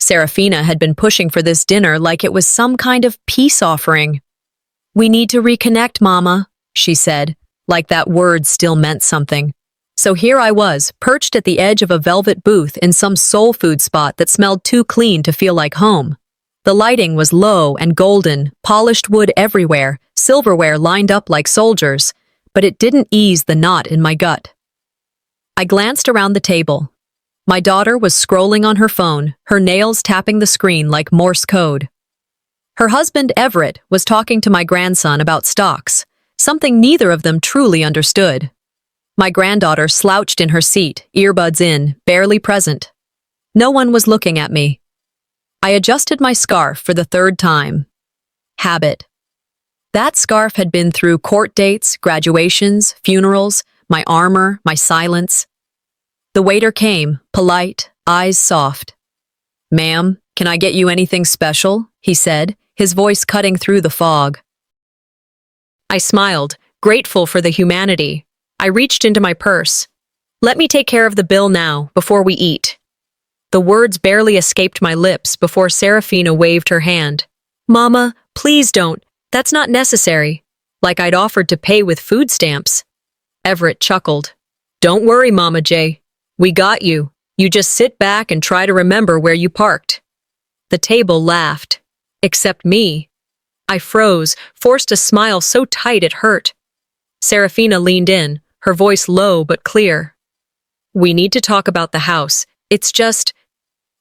Serafina had been pushing for this dinner like it was some kind of peace offering. "We need to reconnect, Mama," she said, like that word still meant something. So here I was, perched at the edge of a velvet booth in some soul food spot that smelled too clean to feel like home. The lighting was low and golden, polished wood everywhere, silverware lined up like soldiers, but it didn't ease the knot in my gut. I glanced around the table. My daughter was scrolling on her phone, her nails tapping the screen like Morse code. Her husband, Everett, was talking to my grandson about stocks, something neither of them truly understood. My granddaughter slouched in her seat, earbuds in, barely present. No one was looking at me. I adjusted my scarf for the third time. Habit. That scarf had been through court dates, graduations, funerals, my armor, my silence. The waiter came, polite, eyes soft. "Ma'am, can I get you anything special?" he said, his voice cutting through the fog. I smiled, grateful for the humanity. I reached into my purse. "Let me take care of the bill now, before we eat." The words barely escaped my lips before Serafina waved her hand. "Mama, please don't. That's not necessary." Like I'd offered to pay with food stamps. Everett chuckled. "Don't worry, Mama J. We got you. You just sit back and try to remember where you parked." The table laughed. Except me. I froze, forced a smile so tight it hurt. Serafina leaned in, her voice low but clear. "We need to talk about the house. It's just,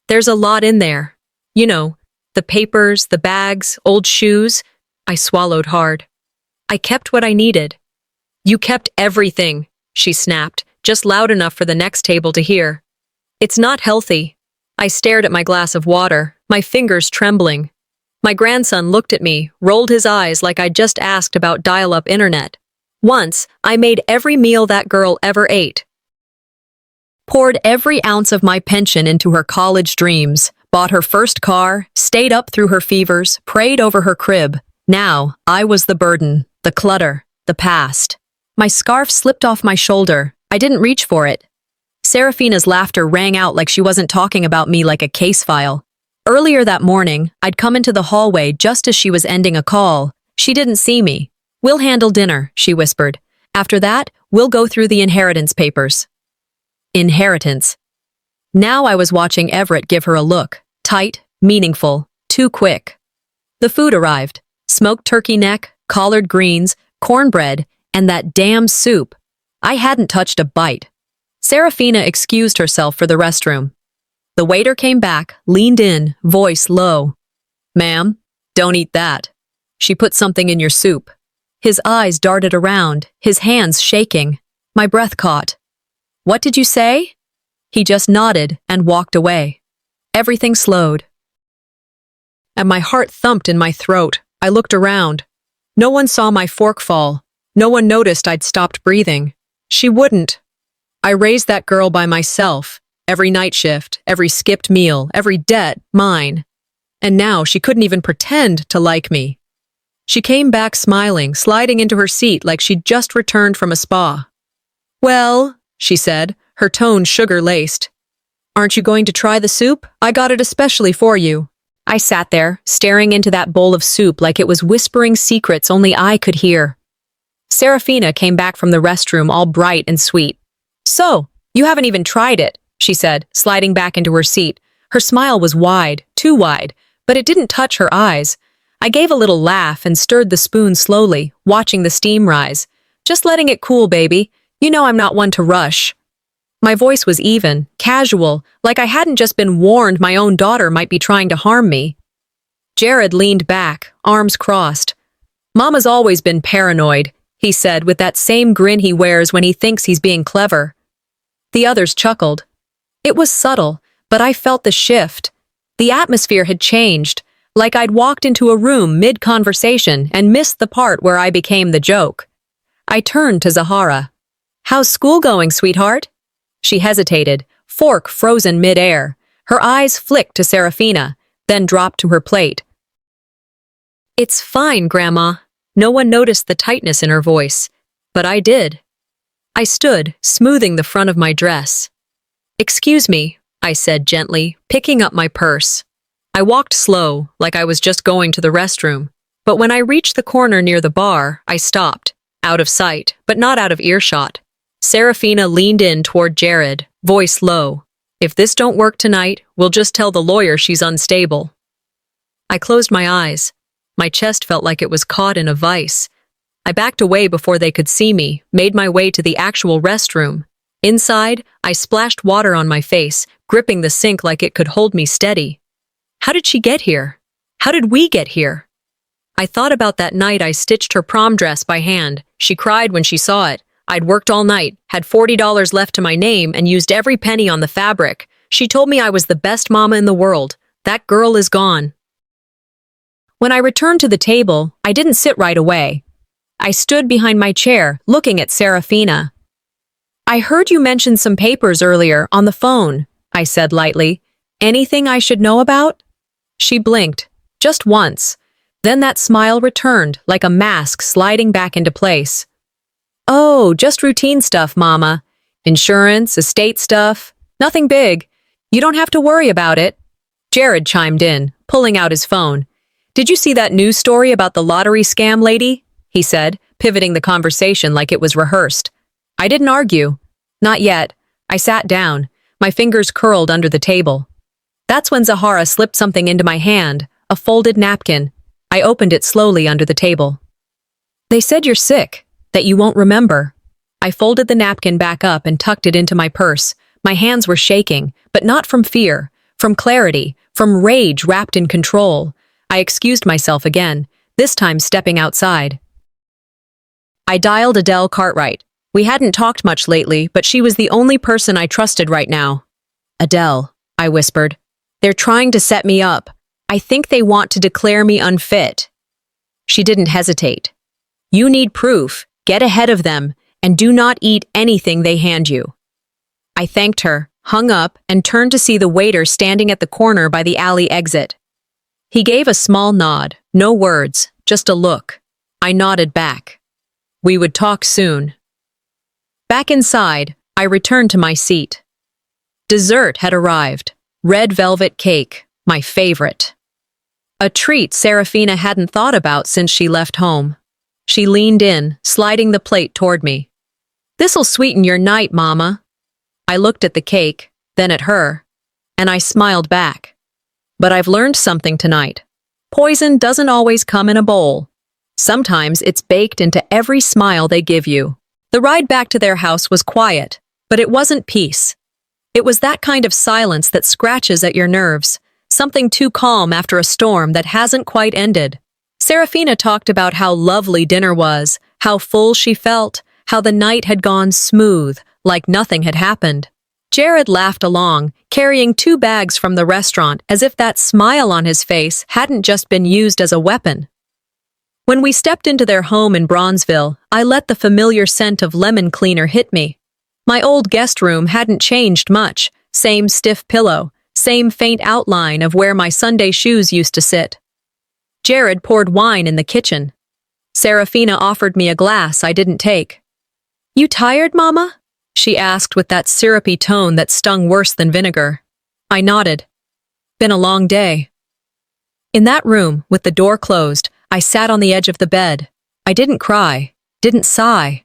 there's a lot in there. You know, the papers, the bags, old shoes." I swallowed hard. "I kept what I needed." "You kept everything," she snapped, just loud enough for the next table to hear. "It's not healthy." I stared at my glass of water, my fingers trembling. My grandson looked at me, rolled his eyes like I'd just asked about dial-up internet. Once, I made every meal that girl ever ate. Poured every ounce of my pension into her college dreams, bought her first car, stayed up through her fevers, prayed over her crib. Now, I was the burden, the clutter, the past. My scarf slipped off my shoulder. I didn't reach for it. Serafina's laughter rang out like she wasn't talking about me like a case file. Earlier that morning, I'd come into the hallway just as she was ending a call. She didn't see me. "We'll handle dinner," she whispered. "After that, we'll go through the inheritance papers." Inheritance. Now I was watching Everett give her a look. Tight, meaningful, too quick. The food arrived. Smoked turkey neck, collard greens, cornbread, and that damn soup. I hadn't touched a bite. Serafina excused herself for the restroom. The waiter came back, leaned in, voice low. "Ma'am, don't eat that." "She put something in your soup." His eyes darted around, his hands shaking. My breath caught. "What did you say?" He just nodded and walked away. Everything slowed. And my heart thumped in my throat. I looked around. No one saw my fork fall. No one noticed I'd stopped breathing. She wouldn't. I raised that girl by myself. Every night shift, every skipped meal, every debt, mine. And now she couldn't even pretend to like me. She came back smiling, sliding into her seat like she'd just returned from a spa. "Well," she said, her tone sugar-laced. "Aren't you going to try the soup? I got it especially for you." I sat there, staring into that bowl of soup like it was whispering secrets only I could hear. Serafina came back from the restroom all bright and sweet. "So, you haven't even tried it," she said, sliding back into her seat. Her smile was wide, too wide, but it didn't touch her eyes. I gave a little laugh and stirred the spoon slowly, watching the steam rise. "Just letting it cool, baby. You know I'm not one to rush." My voice was even, casual, like I hadn't just been warned my own daughter might be trying to harm me. Jared leaned back, arms crossed. "Mama's always been paranoid," he said with that same grin he wears when he thinks he's being clever. The others chuckled. It was subtle, but I felt the shift. The atmosphere had changed, like I'd walked into a room mid-conversation and missed the part where I became the joke. I turned to Zahara. "How's school going, sweetheart?" She hesitated, fork frozen mid-air. Her eyes flicked to Serafina, then dropped to her plate. "It's fine, Grandma." No one noticed the tightness in her voice, but I did. I stood, smoothing the front of my dress. "Excuse me," I said gently, picking up my purse. I walked slow, like I was just going to the restroom. But when I reached the corner near the bar, I stopped, out of sight, but not out of earshot. Serafina leaned in toward Jared, voice low. If this don't work tonight, we'll just tell the lawyer she's unstable. I closed my eyes. My chest felt like it was caught in a vice. I backed away before they could see me, made my way to the actual restroom. Inside, I splashed water on my face, gripping the sink like it could hold me steady. How did she get here? How did we get here? I thought about that night I stitched her prom dress by hand. She cried when she saw it. I'd worked all night, had $40 left to my name, and used every penny on the fabric. She told me I was the best mama in the world. That girl is gone. When I returned to the table, I didn't sit right away. I stood behind my chair, looking at Serafina. I heard you mention some papers earlier on the phone, I said lightly. Anything I should know about? She blinked, just once. Then that smile returned, like a mask sliding back into place. Oh, just routine stuff, Mama. Insurance, estate stuff. Nothing big. You don't have to worry about it. Jared chimed in, pulling out his phone. Did you see that news story about the lottery scam lady? He said, pivoting the conversation like it was rehearsed. I didn't argue. Not yet. I sat down, my fingers curled under the table. That's when Zahara slipped something into my hand, a folded napkin. I opened it slowly under the table. They said you're sick, that you won't remember. I folded the napkin back up and tucked it into my purse. My hands were shaking, but not from fear, from clarity, from rage wrapped in control. I excused myself again, this time stepping outside. I dialed Adele Cartwright. We hadn't talked much lately, but she was the only person I trusted right now. Adele, I whispered. They're trying to set me up. I think they want to declare me unfit. She didn't hesitate. You need proof. Get ahead of them, and do not eat anything they hand you. I thanked her, hung up, and turned to see the waiter standing at the corner by the alley exit. He gave a small nod, no words, just a look. I nodded back. We would talk soon. Back inside, I returned to my seat. Dessert had arrived. Red velvet cake, my favorite. A treat Serafina hadn't thought about since she left home. She leaned in, sliding the plate toward me. This'll sweeten your night, Mama. I looked at the cake, then at her, and I smiled back. But I've learned something tonight. Poison doesn't always come in a bowl. Sometimes it's baked into every smile they give you. The ride back to their house was quiet, but it wasn't peace. It was that kind of silence that scratches at your nerves, something too calm after a storm that hasn't quite ended. Serafina talked about how lovely dinner was, how full she felt, how the night had gone smooth, like nothing had happened. Jared laughed along, carrying 2 bags from the restaurant as if that smile on his face hadn't just been used as a weapon. When we stepped into their home in Bronzeville, I let the familiar scent of lemon cleaner hit me. My old guest room hadn't changed much, same stiff pillow, same faint outline of where my Sunday shoes used to sit. Jared poured wine in the kitchen. Serafina offered me a glass I didn't take. You tired, Mama? She asked with that syrupy tone that stung worse than vinegar. I nodded. Been a long day. In that room, with the door closed, I sat on the edge of the bed. I didn't cry, didn't sigh,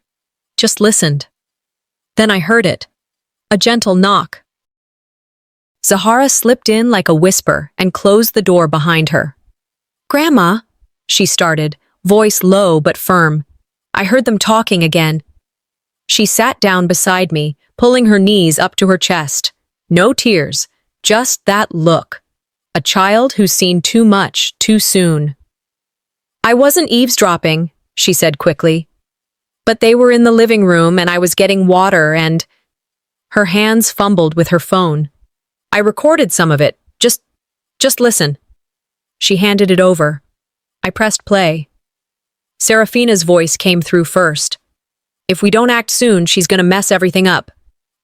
just listened. Then I heard it. A gentle knock. Zahara slipped in like a whisper and closed the door behind her. Grandma, she started, voice low but firm. I heard them talking again. She sat down beside me, pulling her knees up to her chest. No tears, just that look. A child who's seen too much, too soon. I wasn't eavesdropping, she said quickly. But they were in the living room and I was getting water and… Her hands fumbled with her phone. I recorded some of it. Just listen. She handed it over. I pressed play. Serafina's voice came through first. If we don't act soon, she's gonna mess everything up.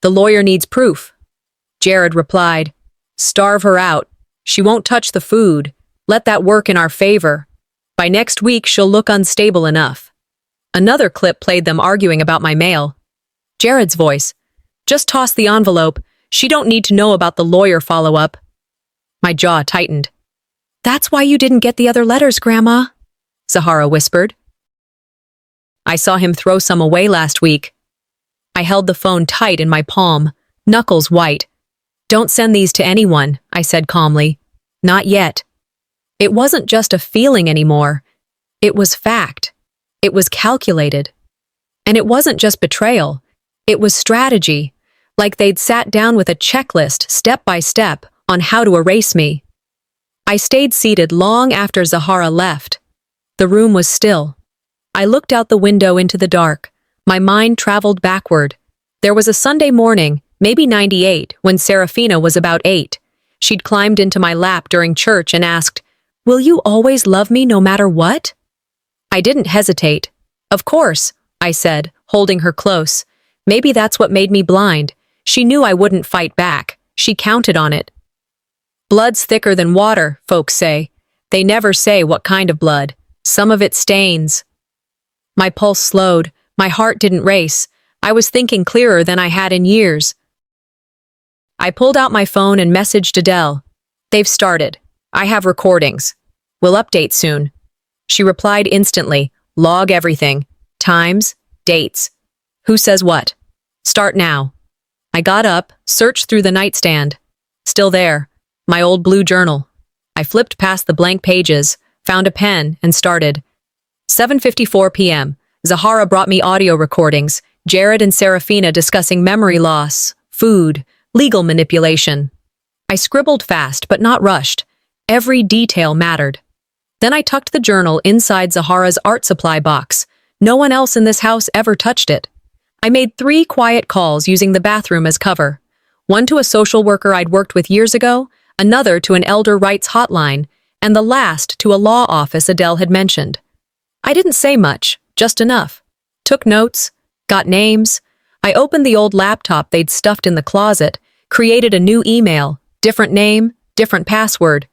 The lawyer needs proof. Jared replied, starve her out. She won't touch the food. Let that work in our favor. By next week, she'll look unstable enough. Another clip played them arguing about my mail. Jared's voice. Just toss the envelope. She don't need to know about the lawyer follow-up. My jaw tightened. That's why you didn't get the other letters, Grandma, Zahara whispered. I saw him throw some away last week. I held the phone tight in my palm, knuckles white. Don't send these to anyone, I said calmly. Not yet. It wasn't just a feeling anymore. It was fact. It was calculated. And it wasn't just betrayal. It was strategy, like they'd sat down with a checklist, step by step, on how to erase me. I stayed seated long after Zahara left. The room was still. I looked out the window into the dark. My mind traveled backward. There was a Sunday morning, maybe 98, when Serafina was about 8. She'd climbed into my lap during church and asked, "Will you always love me no matter what?" I didn't hesitate. "Of course," I said, holding her close. Maybe that's what made me blind. She knew I wouldn't fight back. She counted on it. Blood's thicker than water, folks say. They never say what kind of blood. Some of it stains. My pulse slowed. My heart didn't race. I was thinking clearer than I had in years. I pulled out my phone and messaged Adele. "They've started. I have recordings. We'll update soon." She replied instantly. "Log everything. Times, dates. Who says what? Start now." I got up, searched through the nightstand. Still there. My old blue journal. I flipped past the blank pages, found a pen, and started. 7:54 p.m. Zahara brought me audio recordings, Jared and Serafina discussing memory loss, food, legal manipulation. I scribbled fast, but not rushed. Every detail mattered. Then I tucked the journal inside Zahara's art supply box. No one else in this house ever touched it. I made 3 quiet calls using the bathroom as cover. One to a social worker I'd worked with years ago, another to an elder rights hotline, and the last to a law office Adele had mentioned. I didn't say much, just enough. Took notes, got names. I opened the old laptop they'd stuffed in the closet, created a new email, different name, different password.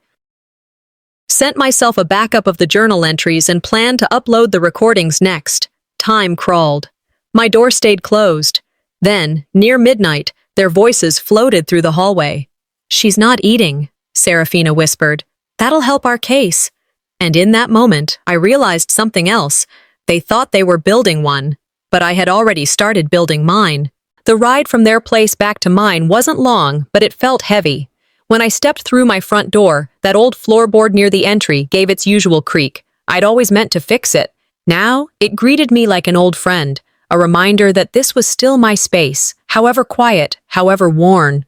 Sent myself a backup of the journal entries and planned to upload the recordings next. Time crawled. My door stayed closed. Then, near midnight, their voices floated through the hallway. "She's not eating," Serafina whispered. "That'll help our case." And in that moment, I realized something else. They thought they were building one, but I had already started building mine. The ride from their place back to mine wasn't long, but it felt heavy. When I stepped through my front door, that old floorboard near the entry gave its usual creak. I'd always meant to fix it. Now, it greeted me like an old friend, a reminder that this was still my space, however quiet, however worn.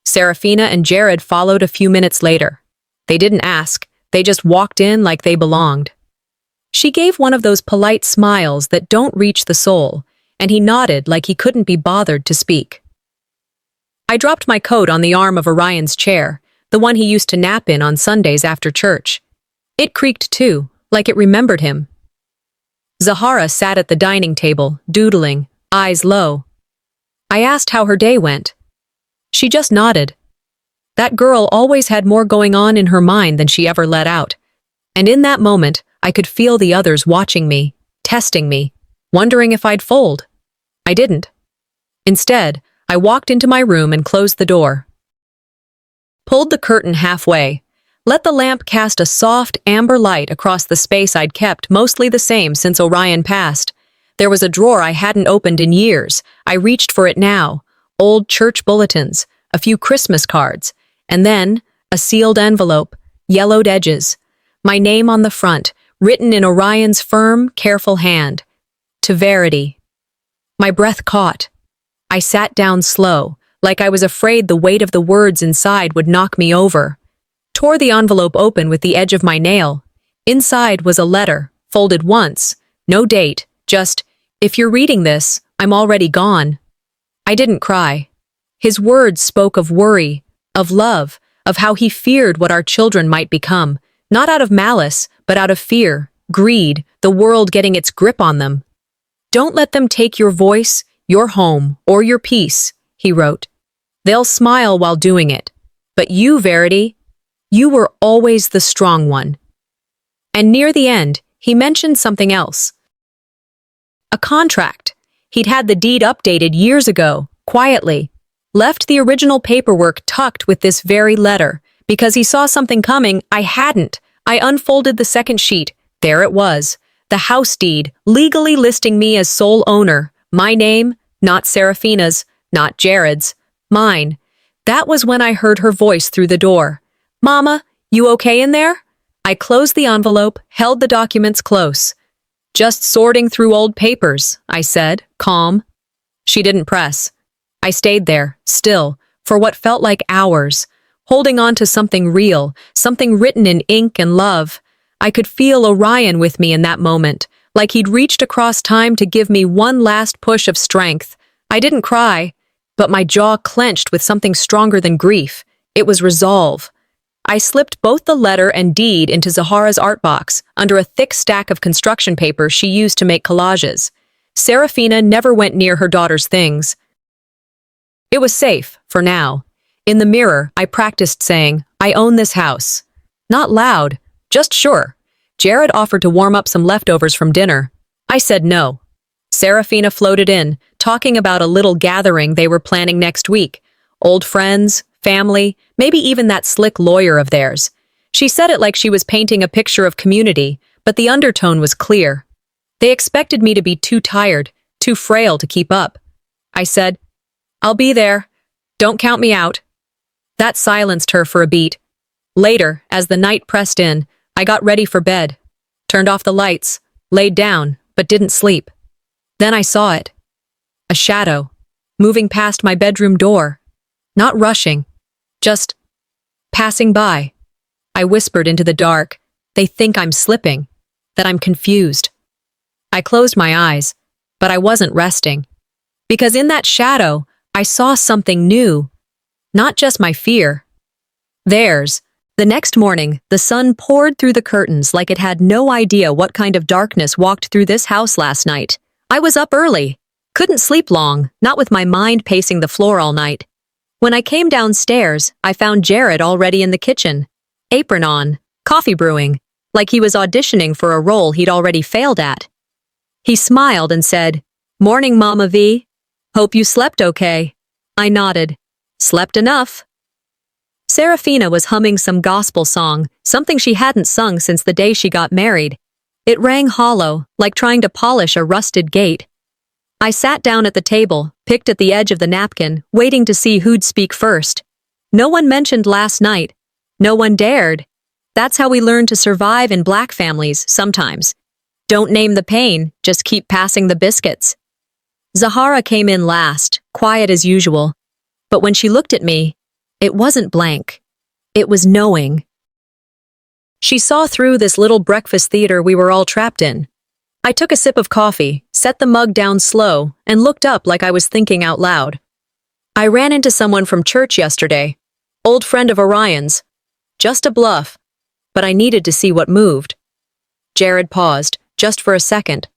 Serafina and Jared followed a few minutes later. They didn't ask, they just walked in like they belonged. She gave one of those polite smiles that don't reach the soul, and he nodded like he couldn't be bothered to speak. I dropped my coat on the arm of Orion's chair, the one he used to nap in on Sundays after church. It creaked too, like it remembered him. Zahara sat at the dining table, doodling, eyes low. I asked how her day went. She just nodded. That girl always had more going on in her mind than she ever let out. And in that moment, I could feel the others watching me, testing me, wondering if I'd fold. I didn't. Instead, I walked into my room and closed the door. Pulled the curtain halfway. Let the lamp cast a soft, amber light across the space I'd kept mostly the same since Orion passed. There was a drawer I hadn't opened in years. I reached for it now. Old church bulletins, a few Christmas cards, and then a sealed envelope, yellowed edges. My name on the front, written in Orion's firm, careful hand. To Verity. My breath caught. I sat down slow, like I was afraid the weight of the words inside would knock me over. Tore the envelope open with the edge of my nail. Inside was a letter, folded once, no date, just, "If you're reading this, I'm already gone." I didn't cry. His words spoke of worry, of love, of how he feared what our children might become, not out of malice, but out of fear, greed, the world getting its grip on them. "Don't let them take your voice, your home, or your peace," he wrote. "They'll smile while doing it. But you, Verity, you were always the strong one." And near the end, he mentioned something else. A contract. He'd had the deed updated years ago, quietly. Left the original paperwork tucked with this very letter, because he saw something coming I hadn't, I unfolded the second sheet. There it was. The house deed, legally listing me as sole owner. My name, not Serafina's, not Jared's. Mine. That was when I heard her voice through the door. Mama, you okay in there? I closed the envelope, held the documents close. Just sorting through old papers, I said, calm. She didn't press. I stayed there, still, for what felt like hours, holding on to something real, something written in ink and love. I could feel Orion with me in that moment, like he'd reached across time to give me one last push of strength. I didn't cry, but my jaw clenched with something stronger than grief. It was resolve. I slipped both the letter and deed into Zahara's art box, under a thick stack of construction paper she used to make collages. Serafina never went near her daughter's things. It was safe, for now. In the mirror, I practiced saying, I own this house. Not loud, just sure. Jared offered to warm up some leftovers from dinner. I said no. Serafina floated in, talking about a little gathering they were planning next week. Old friends, family, maybe even that slick lawyer of theirs. She said it like she was painting a picture of community, but the undertone was clear. They expected me to be too tired, too frail to keep up. I said, I'll be there. Don't count me out. That silenced her for a beat. Later, as the night pressed in, I got ready for bed, turned off the lights, laid down, but didn't sleep. Then I saw it. A shadow, moving past my bedroom door. Not rushing, just passing by. I whispered into the dark, they think I'm slipping, that I'm confused. I closed my eyes, but I wasn't resting. Because in that shadow, I saw something new. Not just my fear. Theirs. The next morning, the sun poured through the curtains like it had no idea what kind of darkness walked through this house last night. I was up early. Couldn't sleep long, not with my mind pacing the floor all night. When I came downstairs, I found Jared already in the kitchen. Apron on, coffee brewing, like he was auditioning for a role he'd already failed at. He smiled and said, Morning, Mama V. Hope you slept okay. I nodded. Slept enough. Serafina was humming some gospel song, something she hadn't sung since the day she got married. It rang hollow, like trying to polish a rusted gate. I sat down at the table, picked at the edge of the napkin, waiting to see who'd speak first. No one mentioned last night. No one dared. That's how we learn to survive in black families, sometimes. Don't name the pain, just keep passing the biscuits. Zahara came in last, quiet as usual. But when she looked at me, it wasn't blank. It was knowing. She saw through this little breakfast theater we were all trapped in. I took a sip of coffee, set the mug down slow, and looked up like I was thinking out loud. I ran into someone from church yesterday. Old friend of Orion's. Just a bluff. But I needed to see what moved. Jared paused, just for a second.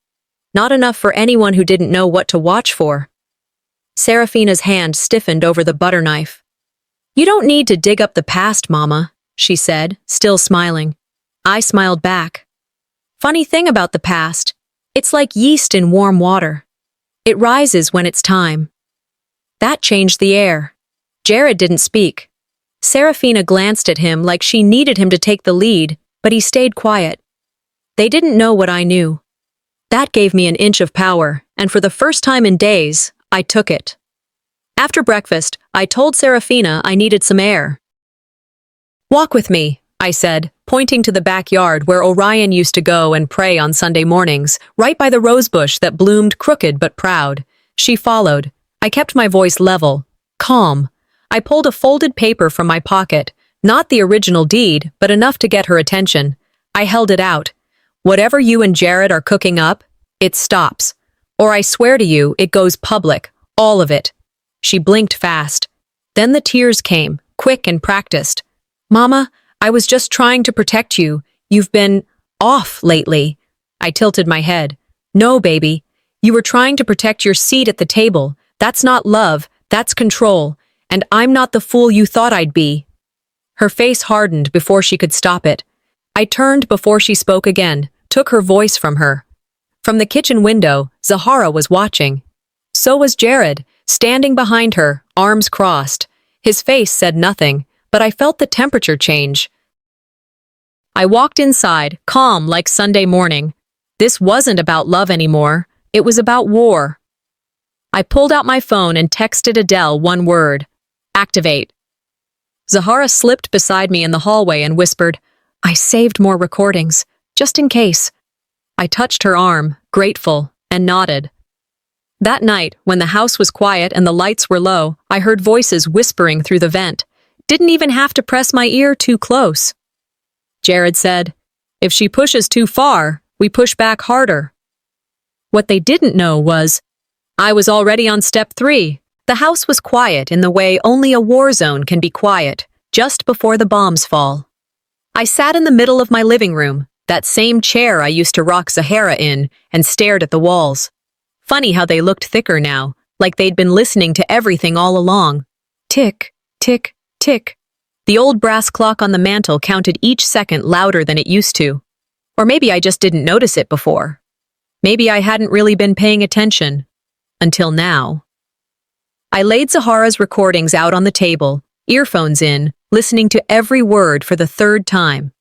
Not enough for anyone who didn't know what to watch for. Serafina's hand stiffened over the butter knife. You don't need to dig up the past, Mama, she said, still smiling. I smiled back. Funny thing about the past, it's like yeast in warm water. It rises when it's time. That changed the air. Jared didn't speak. Serafina glanced at him like she needed him to take the lead, but he stayed quiet. They didn't know what I knew. That gave me an inch of power, and for the first time in days, I took it. After breakfast, I told Serafina I needed some air. Walk with me, I said, pointing to the backyard where Orion used to go and pray on Sunday mornings, right by the rosebush that bloomed crooked but proud. She followed. I kept my voice level, calm. I pulled a folded paper from my pocket, not the original deed, but enough to get her attention. I held it out. Whatever you and Jared are cooking up, it stops. Or I swear to you, it goes public, all of it. She blinked fast. Then the tears came, quick and practiced. Mama, I was just trying to protect you. You've been off lately. I tilted my head. No, baby. You were trying to protect your seat at the table. That's not love, that's control. And I'm not the fool you thought I'd be. Her face hardened before she could stop it. I turned before she spoke again, took her voice from her. From the kitchen window, Zahara was watching. So was Jared, standing behind her, arms crossed. His face said nothing, but I felt the temperature change. I walked inside, calm like Sunday morning. This wasn't about love anymore. It was about war. I pulled out my phone and texted Adele one word. Activate. Zahara slipped beside me in the hallway and whispered, I saved more recordings, just in case. I touched her arm, grateful, and nodded. That night, when the house was quiet and the lights were low, I heard voices whispering through the vent. Didn't even have to press my ear too close. Jared said, if she pushes too far, we push back harder. What they didn't know was, I was already on step 3. The house was quiet in the way only a war zone can be quiet, just before the bombs fall. I sat in the middle of my living room, that same chair I used to rock Zahara in, and stared at the walls. Funny how they looked thicker now, like they'd been listening to everything all along. Tick, tick, tick. The old brass clock on the mantel counted each second louder than it used to. Or maybe I just didn't notice it before. Maybe I hadn't really been paying attention. Until now. I laid Zahara's recordings out on the table, earphones in, listening to every word for the 3rd time.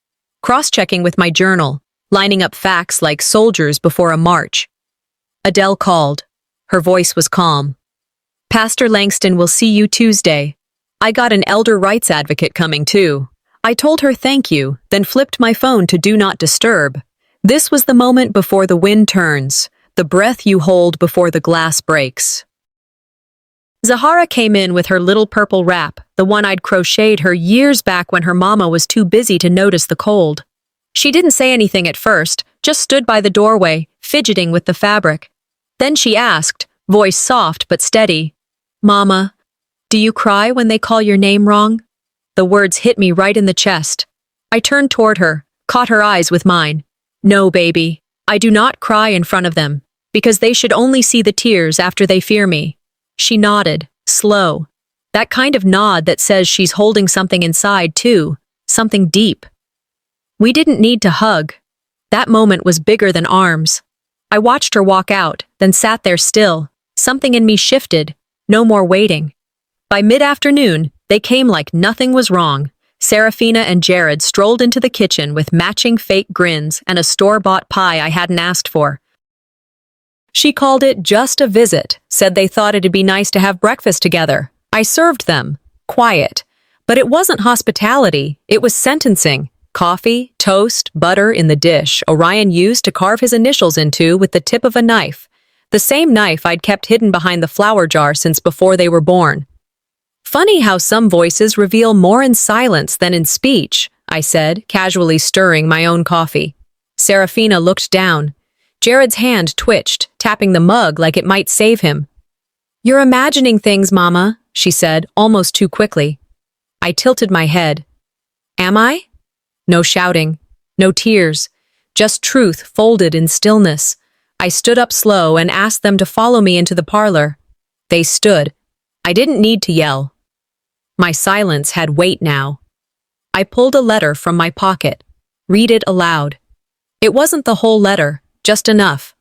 Cross-checking with my journal, lining up facts like soldiers before a march. Adele called. Her voice was calm. Pastor Langston will see you Tuesday. I got an elder rights advocate coming too. I told her thank you, then flipped my phone to do not disturb. This was the moment before the wind turns, the breath you hold before the glass breaks. Zahara came in with her little purple wrap, the one I'd crocheted her years back when her mama was too busy to notice the cold. She didn't say anything at first, just stood by the doorway, fidgeting with the fabric. Then she asked, voice soft but steady, Mama, do you cry when they call your name wrong? The words hit me right in the chest. I turned toward her, caught her eyes with mine. No, baby, I do not cry in front of them, because they should only see the tears after they fear me. She nodded, slow. That kind of nod that says she's holding something inside too, something deep. We didn't need to hug. That moment was bigger than arms. I watched her walk out, then sat there still. Something in me shifted. No more waiting. By mid-afternoon, they came like nothing was wrong. Serafina and Jared strolled into the kitchen with matching fake grins and a store-bought pie I hadn't asked for. She called it just a visit, said they thought it'd be nice to have breakfast together. I served them. Quiet. But it wasn't hospitality, it was sentencing. Coffee, toast, butter in the dish Orion used to carve his initials into with the tip of a knife. The same knife I'd kept hidden behind the flour jar since before they were born. Funny how some voices reveal more in silence than in speech, I said, casually stirring my own coffee. Serafina looked down. Jared's hand twitched, tapping the mug like it might save him. You're imagining things, Mama, she said, almost too quickly. I tilted my head. Am I? No shouting, no tears, just truth folded in stillness. I stood up slow and asked them to follow me into the parlor. They stood. I didn't need to yell. My silence had weight now. I pulled a letter from my pocket. Read it aloud. It wasn't the whole letter, just enough.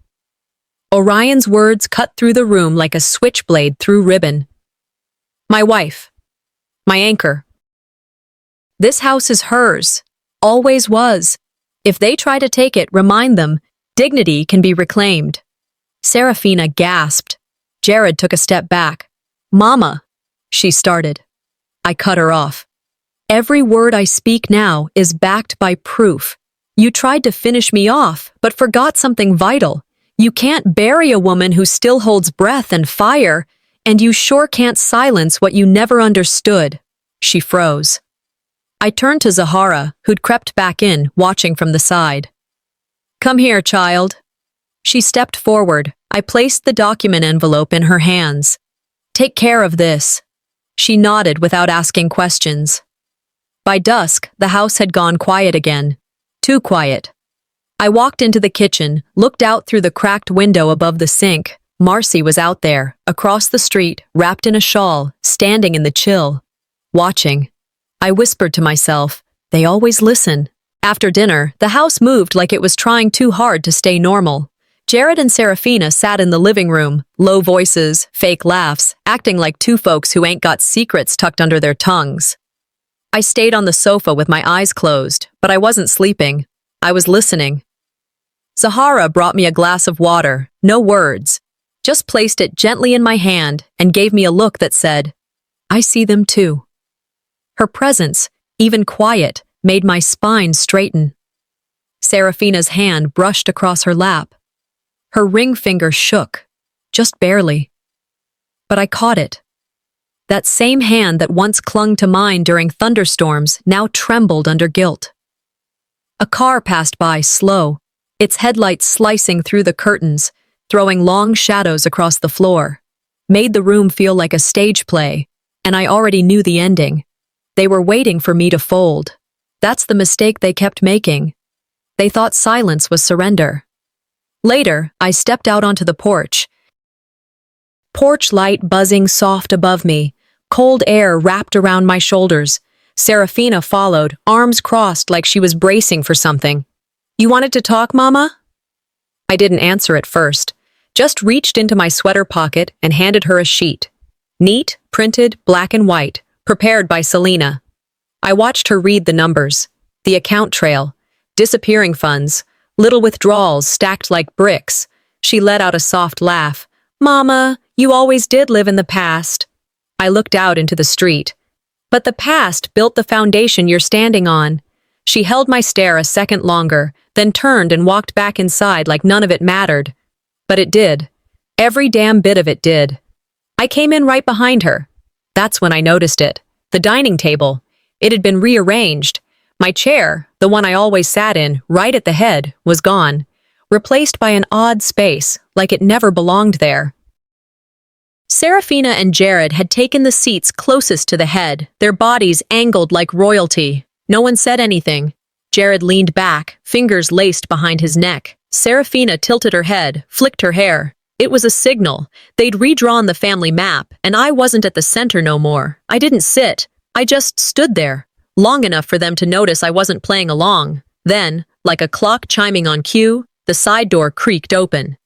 Orion's words cut through the room like a switchblade through ribbon. My wife. My anchor. This house is hers. Always was. If they try to take it, remind them, dignity can be reclaimed. Serafina gasped. Jared took a step back. Mama, she started. I cut her off. Every word I speak now is backed by proof. You tried to finish me off, but forgot something vital. You can't bury a woman who still holds breath and fire, and you sure can't silence what you never understood. She froze. I turned to Zahara, who'd crept back in, watching from the side. Come here, child. She stepped forward. I placed the document envelope in her hands. Take care of this. She nodded without asking questions. By dusk, the house had gone quiet again. Too quiet. I walked into the kitchen, looked out through the cracked window above the sink. Marcy was out there, across the street, wrapped in a shawl, standing in the chill. Watching. I whispered to myself, they always listen. After dinner, the house moved like it was trying too hard to stay normal. Jared and Serafina sat in the living room, low voices, fake laughs, acting like two folks who ain't got secrets tucked under their tongues. I stayed on the sofa with my eyes closed, but I wasn't sleeping. I was listening. Zahara brought me a glass of water, no words, just placed it gently in my hand and gave me a look that said, I see them too. Her presence, even quiet, made my spine straighten. Serafina's hand brushed across her lap. Her ring finger shook, just barely. But I caught it. That same hand that once clung to mine during thunderstorms now trembled under guilt. A car passed by, slow, its headlights slicing through the curtains, throwing long shadows across the floor, made the room feel like a stage play, and I already knew the ending. They were waiting for me to fold. That's the mistake they kept making. They thought silence was surrender. Later, I stepped out onto the porch. Porch light buzzing soft above me, cold air wrapped around my shoulders. Serafina followed, arms crossed like she was bracing for something. You wanted to talk, Mama? I didn't answer at first, just reached into my sweater pocket and handed her a sheet. Neat, printed, black and white, prepared by Selena. I watched her read the numbers, the account trail, disappearing funds, little withdrawals stacked like bricks. She let out a soft laugh. Mama, you always did live in the past. I looked out into the street. But the past built the foundation you're standing on. She held my stare a second longer, then turned and walked back inside like none of it mattered. But it did. Every damn bit of it did. I came in right behind her. That's when I noticed it. The dining table. It had been rearranged. My chair, the one I always sat in, right at the head, was gone, replaced by an odd space, like it never belonged there. Serafina and Jared had taken the seats closest to the head, their bodies angled like royalty. No one said anything. Jared leaned back, fingers laced behind his neck. Serafina tilted her head, flicked her hair. It was a signal. They'd redrawn the family map, and I wasn't at the center no more. I didn't sit. I just stood there, long enough for them to notice I wasn't playing along. Then, like a clock chiming on cue, the side door creaked open.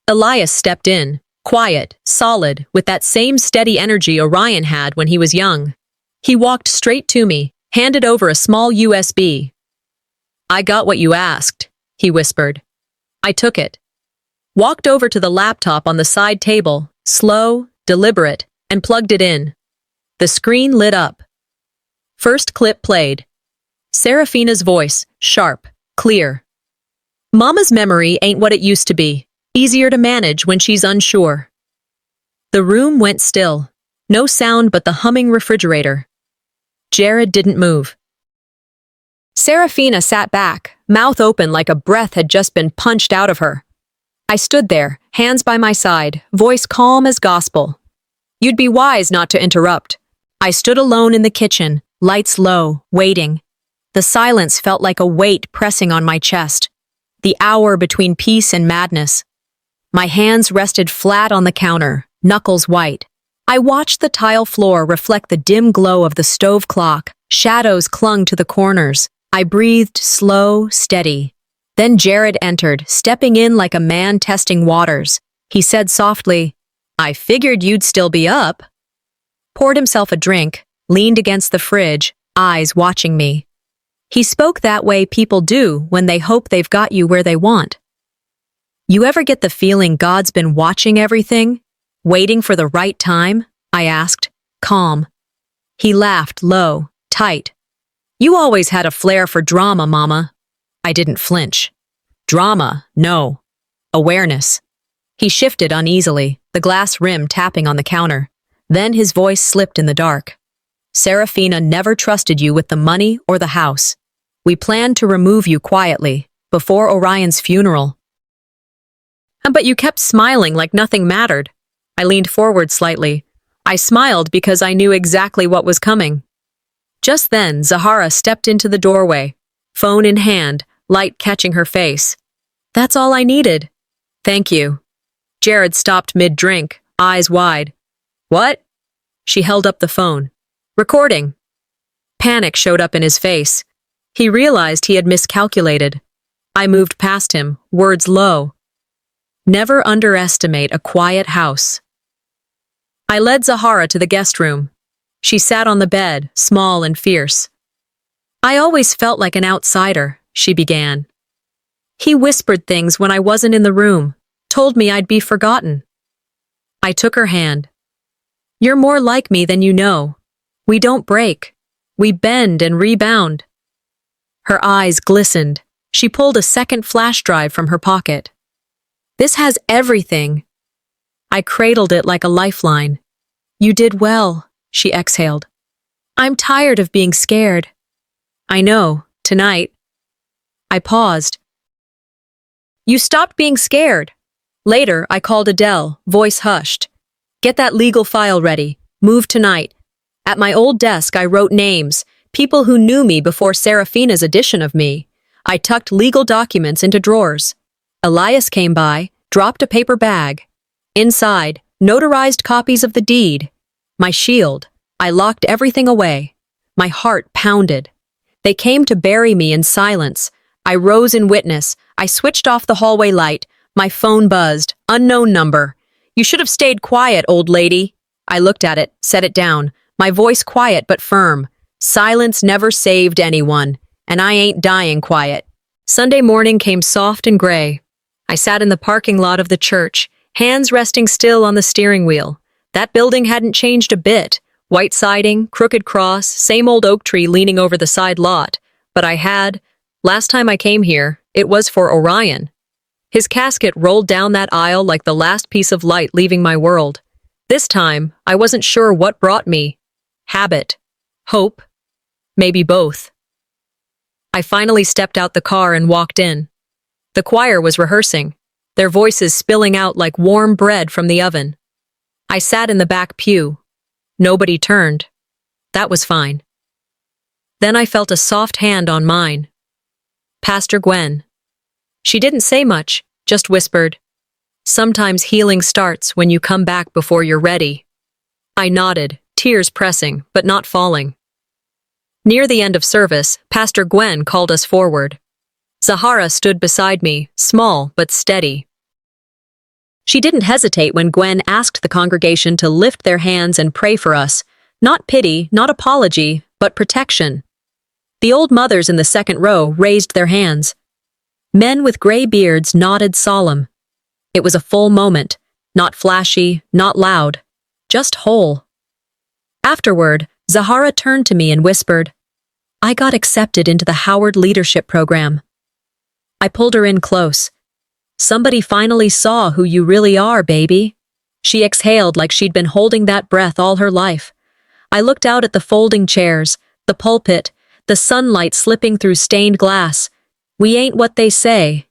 Elias stepped in, quiet, solid, with that same steady energy Orion had when he was young. He walked straight to me, handed over a small USB. I got what you asked, he whispered. I took it. Walked over to the laptop on the side table, slow, deliberate, and plugged it in. The screen lit up. First clip played. Serafina's voice, sharp, clear. Mama's memory ain't what it used to be. Easier to manage when she's unsure. The room went still. No sound but the humming refrigerator. Jared didn't move. Serafina sat back, mouth open like a breath had just been punched out of her. I stood there, hands by my side, voice calm as gospel. You'd be wise not to interrupt. I stood alone in the kitchen, lights low, waiting. The silence felt like a weight pressing on my chest. The hour between peace and madness. My hands rested flat on the counter, knuckles white. I watched the tile floor reflect the dim glow of the stove clock. Shadows clung to the corners. I breathed slow, steady. Then Jared entered, stepping in like a man testing waters. He said softly, I figured you'd still be up. Poured himself a drink, leaned against the fridge, eyes watching me. He spoke that way people do when they hope they've got you where they want. You ever get the feeling God's been watching everything? Waiting for the right time? I asked, calm. He laughed low, tight. You always had a flair for drama, Mama. I didn't flinch. Drama, no. Awareness. He shifted uneasily, the glass rim tapping on the counter. Then his voice slipped in the dark. Serafina never trusted you with the money or the house. We planned to remove you quietly, before Orion's funeral. But you kept smiling like nothing mattered. I leaned forward slightly. I smiled because I knew exactly what was coming. Just then, Zahara stepped into the doorway, phone in hand, light catching her face. That's all I needed. Thank you. Jared stopped mid-drink, eyes wide. What? She held up the phone. Recording. Panic showed up in his face. He realized he had miscalculated. I moved past him, words low. Never underestimate a quiet house. I led Zahara to the guest room. She sat on the bed, small and fierce. I always felt like an outsider, she began. He whispered things when I wasn't in the room, told me I'd be forgotten. I took her hand. You're more like me than you know. We don't break. We bend and rebound. Her eyes glistened. She pulled a second flash drive from her pocket. This has everything. I cradled it like a lifeline. You did well, she exhaled. I'm tired of being scared. I know, tonight. I paused. You stopped being scared. Later, I called Adele, voice hushed. Get that legal file ready. Move tonight. At my old desk, I wrote names, people who knew me before Serafina's edition of me. I tucked legal documents into drawers. Elias came by, dropped a paper bag. Inside, notarized copies of the deed. My shield. I locked everything away. My heart pounded. They came to bury me in silence. I rose in witness. I switched off the hallway light. My phone buzzed. Unknown number. You should have stayed quiet, old lady. I looked at it, set it down. My voice quiet but firm. Silence never saved anyone, and I ain't dying quiet. Sunday morning came soft and gray. I sat in the parking lot of the church, hands resting still on the steering wheel. That building hadn't changed a bit. White siding, crooked cross, same old oak tree leaning over the side lot. But last time I came here, it was for Orion. His casket rolled down that aisle like the last piece of light leaving my world. This time, I wasn't sure what brought me. Habit. Hope. Maybe both. I finally stepped out the car and walked in. The choir was rehearsing, their voices spilling out like warm bread from the oven. I sat in the back pew. Nobody turned. That was fine. Then I felt a soft hand on mine. Pastor Gwen. She didn't say much, just whispered, "Sometimes healing starts when you come back before you're ready." I nodded, tears pressing, but not falling. Near the end of service, Pastor Gwen called us forward. Zahara stood beside me, small but steady. She didn't hesitate when Gwen asked the congregation to lift their hands and pray for us. Not pity, not apology, but protection. The old mothers in the second row raised their hands. Men with gray beards nodded solemn. It was a full moment, not flashy, not loud, just whole. Afterward, Zahara turned to me and whispered, "I got accepted into the Howard Leadership Program." I pulled her in close. "Somebody finally saw who you really are, baby." She exhaled like she'd been holding that breath all her life. I looked out at the folding chairs, the pulpit, the sunlight slipping through stained glass. We ain't what they say.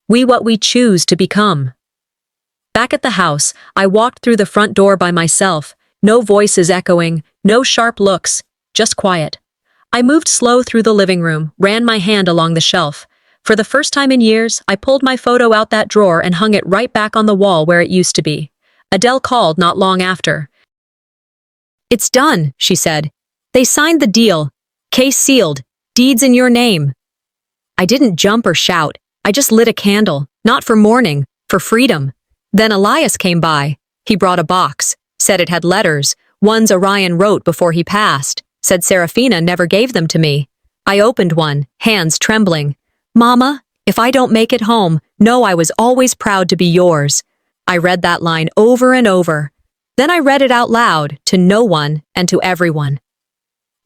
We what we choose to become. Back at the house, I walked through the front door by myself. No voices echoing, no sharp looks, just quiet. I moved slow through the living room, ran my hand along the shelf. For the first time in years, I pulled my photo out that drawer and hung it right back on the wall where it used to be. Adele called not long after. "It's done," she said. "They signed the deal. Case sealed. Deeds in your name." I didn't jump or shout. I just lit a candle, not for mourning, for freedom. Then Elias came by. He brought a box, said it had letters, ones Orion wrote before he passed, said Serafina never gave them to me. I opened one, hands trembling. "Mama, if I don't make it home, know I was always proud to be yours." I read that line over and over. Then I read it out loud, to no one and to everyone.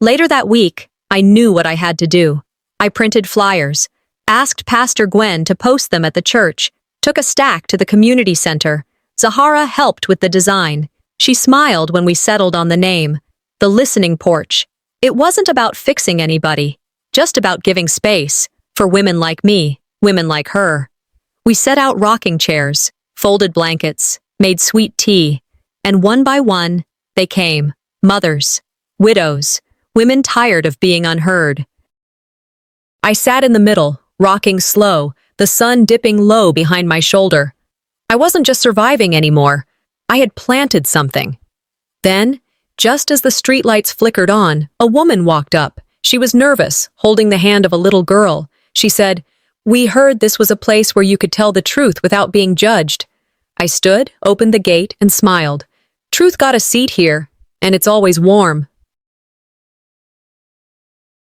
Later that week, I knew what I had to do. I printed flyers, asked Pastor Gwen to post them at the church, took a stack to the community center. Zahara helped with the design. She smiled when we settled on the name, the listening porch. It wasn't about fixing anybody, just about giving space for women like me, women like her. We set out rocking chairs, folded blankets, made sweet tea, and one by one, they came. Mothers, widows, women tired of being unheard. I sat in the middle, rocking slow, the sun dipping low behind my shoulder. I wasn't just surviving anymore. I had planted something. Then, just as the streetlights flickered on, a woman walked up. She was nervous, holding the hand of a little girl. She said, "We heard this was a place where you could tell the truth without being judged." I stood, opened the gate, and smiled. Truth got a seat here, and it's always warm.